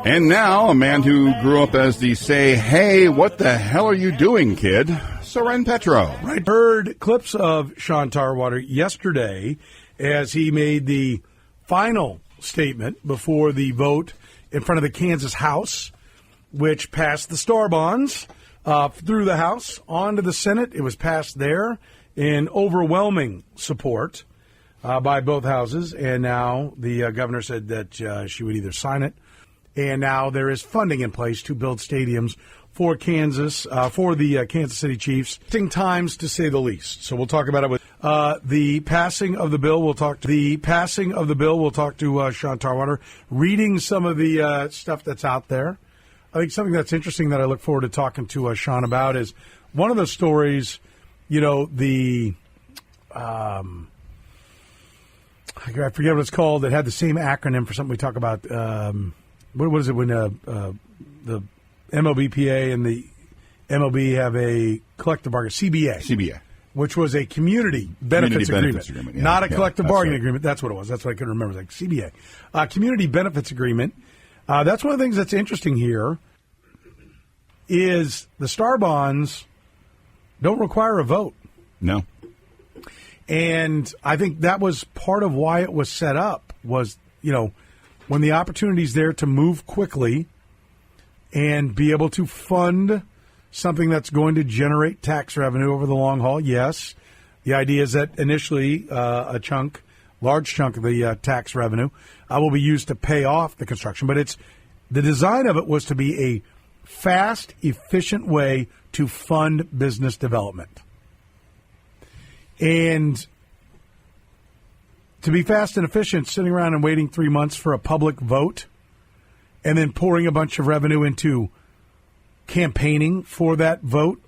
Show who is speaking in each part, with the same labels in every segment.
Speaker 1: And now, a man who grew up as the say, hey, what the hell are you doing, kid? Soren Petro.
Speaker 2: I heard clips of Sean Tarwater yesterday as he made the final statement before the vote in front of the Kansas House, which passed the Star Bonds through the House onto the Senate. It was passed there in overwhelming support by both houses, and now the governor said that she would either sign it, and now there is funding in place to build stadiums for Kansas, for the Kansas City Chiefs. Interesting times, to say the least. So we'll talk about it with the passing of the bill. We'll talk to Sean Tarwater, reading some of the stuff that's out there. I think something that's interesting that I look forward to talking to Sean about is one of the stories. You know, I forget what it's called. It had the same acronym for something we talk about. What is it when the MLBPA and the MLB have a collective bargain? CBA. Which was a community benefits agreement. Yeah, not a collective bargaining agreement. That's what it was. That's what I couldn't remember. It was like CBA. Community benefits agreement. That's one of the things that's interesting here is the Star Bonds don't require a vote.
Speaker 1: No.
Speaker 2: And I think that was part of why it was set up was, you know, when the opportunity's there to move quickly and be able to fund something that's going to generate tax revenue over the long haul, yes. The idea is that initially a large chunk of the tax revenue will be used to pay off the construction. But the design of it was to be a fast, efficient way to fund business development. And to be fast and efficient, sitting around and waiting 3 months for a public vote and then pouring a bunch of revenue into campaigning for that vote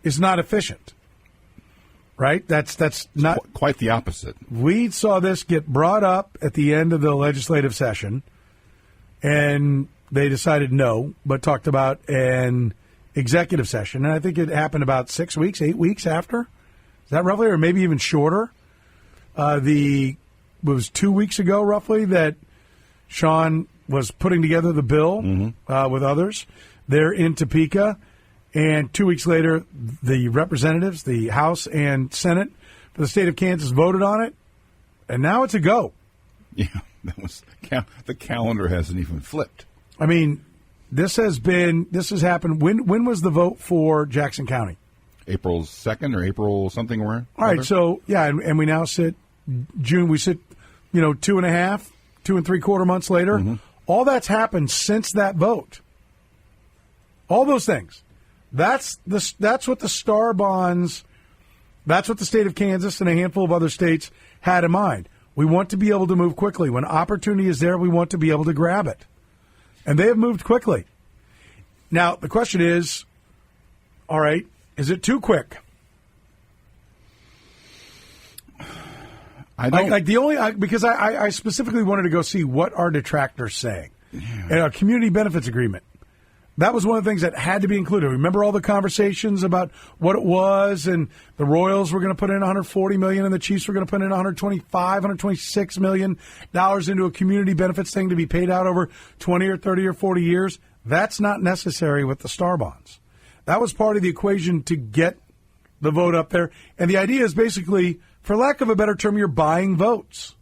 Speaker 2: is not efficient. Right? That's not
Speaker 1: quite the opposite.
Speaker 2: We saw this get brought up at the end of the legislative session, and they decided no, but talked about an executive session. And I think it happened about 6 weeks, 8 weeks after. Is that roughly, or maybe even shorter? It was 2 weeks ago, roughly, that Sean was putting together the bill with others there in Topeka. And 2 weeks later, the representatives, the House and Senate for the state of Kansas voted on it. And now it's a go.
Speaker 1: Yeah, the calendar hasn't even flipped.
Speaker 2: I mean, this has happened. When was the vote for Jackson County?
Speaker 1: April 2nd or April something or
Speaker 2: All right, so, yeah, and we now sit June. We sit, 2 and 3/4 months later. Mm-hmm. All that's happened since that vote. All those things. That's what the Star Bonds, that's what the state of Kansas and a handful of other states had in mind. We want to be able to move quickly. When opportunity is there, we want to be able to grab it. And they have moved quickly. Now, the question is, all right, is it too quick?
Speaker 1: I don't.
Speaker 2: Because I specifically wanted to go see what are detractors saying. Yeah. And a community benefits agreement. That was one of the things that had to be included. Remember all the conversations about what it was, and the Royals were going to put in $140 million, and the Chiefs were going to put in $126 million into a community benefits thing to be paid out over 20 or 30 or 40 years. That's not necessary with the Star Bonds. That was part of the equation to get the vote up there. And the idea is basically, for lack of a better term, you're buying votes.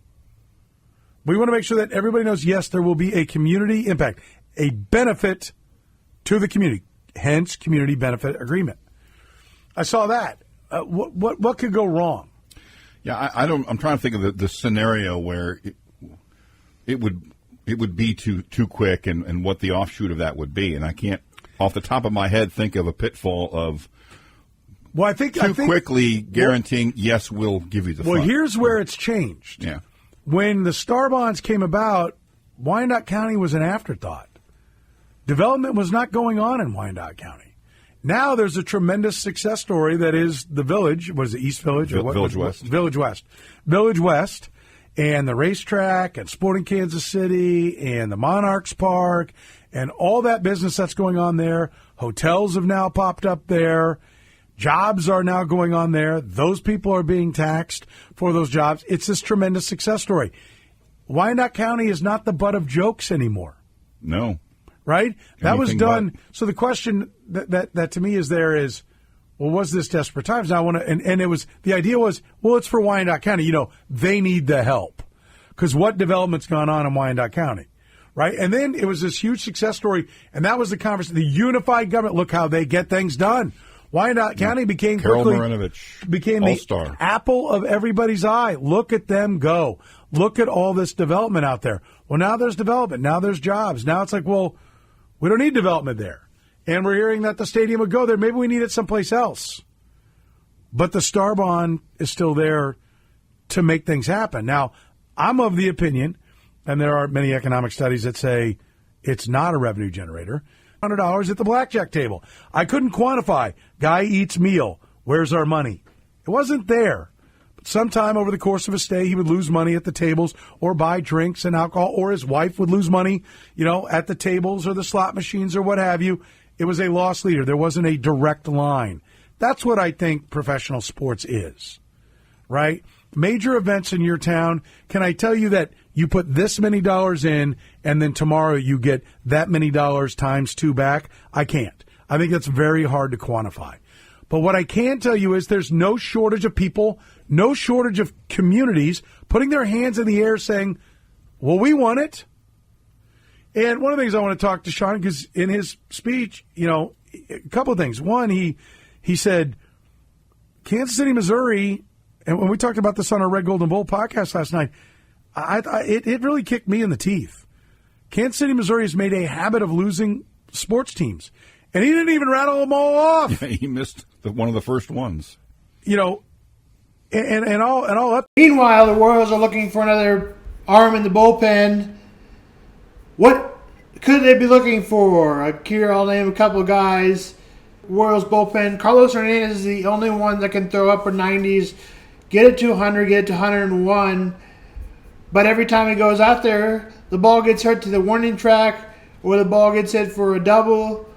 Speaker 2: We want to make sure that everybody knows, yes, there will be a community impact, a benefit to the community, hence community benefit agreement. I saw that. What could go wrong?
Speaker 1: Yeah, I'm trying to think of the scenario where it would be too quick, and what the offshoot of that would be, and I can't, off the top of my head, think of a pitfall of.
Speaker 2: Well, I think
Speaker 1: quickly guaranteeing yes, we'll give you the.
Speaker 2: Well,
Speaker 1: fund.
Speaker 2: Here's where it's changed.
Speaker 1: Yeah,
Speaker 2: when the Star Bonds came about, Wyandotte County was an afterthought. Development was not going on in Wyandotte County. Now there's a tremendous success story that is the Village. Was it East Village? Or
Speaker 1: Village West.
Speaker 2: Village West. Village West, and the racetrack, and Sporting Kansas City, and the Monarchs Park, and all that business that's going on there. Hotels have now popped up there. Jobs are now going on there. Those people are being taxed for those jobs. It's this tremendous success story. Wyandotte County is not the butt of jokes anymore.
Speaker 1: No.
Speaker 2: Right? That was
Speaker 1: Anything
Speaker 2: done.
Speaker 1: but.
Speaker 2: So the question that to me is well, was this desperate times? Now I want to, and it was, the idea was, well, it's for Wyandotte County. They need the help. Because what development's gone on in Wyandotte County, right? And then it was this huge success story, and that was the conversation. The unified government, look how they get things done. Wyandotte County became
Speaker 1: Carol
Speaker 2: quickly
Speaker 1: Marinovich,
Speaker 2: became
Speaker 1: all-star.
Speaker 2: the apple of everybody's eye. Look at them go. Look at all this development out there. Well, now there's development. Now there's jobs. Now it's like, well, we don't need development there. And we're hearing that the stadium would go there. Maybe we need it someplace else. But the Star Bond is still there to make things happen. Now, I'm of the opinion, and there are many economic studies that say it's not a revenue generator, $100 at the blackjack table. I couldn't quantify. Guy eats meal. Where's our money? It wasn't there. But sometime over the course of a stay, he would lose money at the tables or buy drinks and alcohol, or his wife would lose money, at the tables or the slot machines or what have you. It was a loss leader. There wasn't a direct line. That's what I think professional sports is, right? Major events in your town, can I tell you that you put this many dollars in and then tomorrow you get that many dollars times 2 back? I can't. I think that's very hard to quantify. But what I can tell you is there's no shortage of people, no shortage of communities putting their hands in the air saying, well, we want it. And one of the things I want to talk to Sean, because in his speech, a couple of things. One, he said, Kansas City, Missouri, and when we talked about this on our Red Golden Bull podcast last night, it really kicked me in the teeth. Kansas City, Missouri has made a habit of losing sports teams. And he didn't even rattle them all off.
Speaker 1: Yeah, he missed one of the first ones.
Speaker 2: And all up.
Speaker 3: Meanwhile, the Royals are looking for another arm in the bullpen. What could they be looking for? I'll name a couple of guys. Royals bullpen. Carlos Hernandez is the only one that can throw upper 90s, get it to 100, get it to 101. But every time he goes out there, the ball gets hurt to the warning track, or the ball gets hit for a double,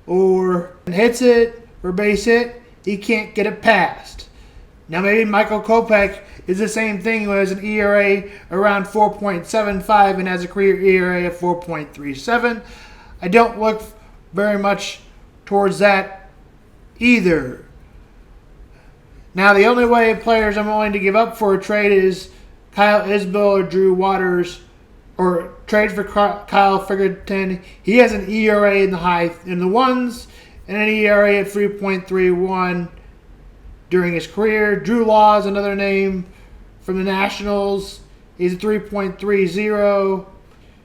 Speaker 3: or hits it for base hit. He can't get it past. Now maybe Michael Kopech is the same thing, who has an ERA around 4.75 and has a career ERA of 4.37. I don't look very much towards that either. Now the only way players I'm willing to give up for a trade is Kyle Isbell or Drew Waters, or trade for Kyle Fredericton. He has an ERA in the ones and an ERA of 3.31 during his career. Drew Law is another name from the Nationals. He's a 3.30.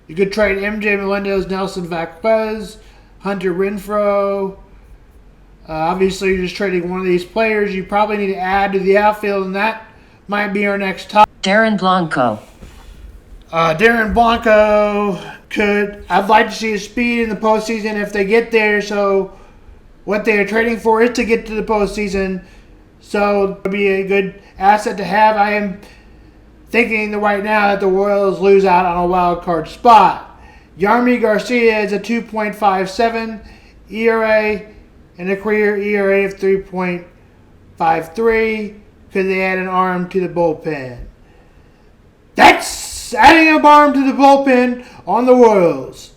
Speaker 3: You could trade MJ Melendez, Nelson Vasquez, Hunter Renfroe. Obviously, you're just trading one of these players. You probably need to add to the outfield, and that might be our next top.
Speaker 4: Darren Blanco.
Speaker 3: Darren Blanco I'd like to see his speed in the postseason if they get there. So what they are trading for is to get to the postseason. So it would be a good asset to have. I am thinking right now that the Royals lose out on a wild card spot. Yarmy Garcia is a 2.57 ERA and a career ERA of 3.53 because they add an arm to the bullpen. That's adding an arm to the bullpen on the Royals.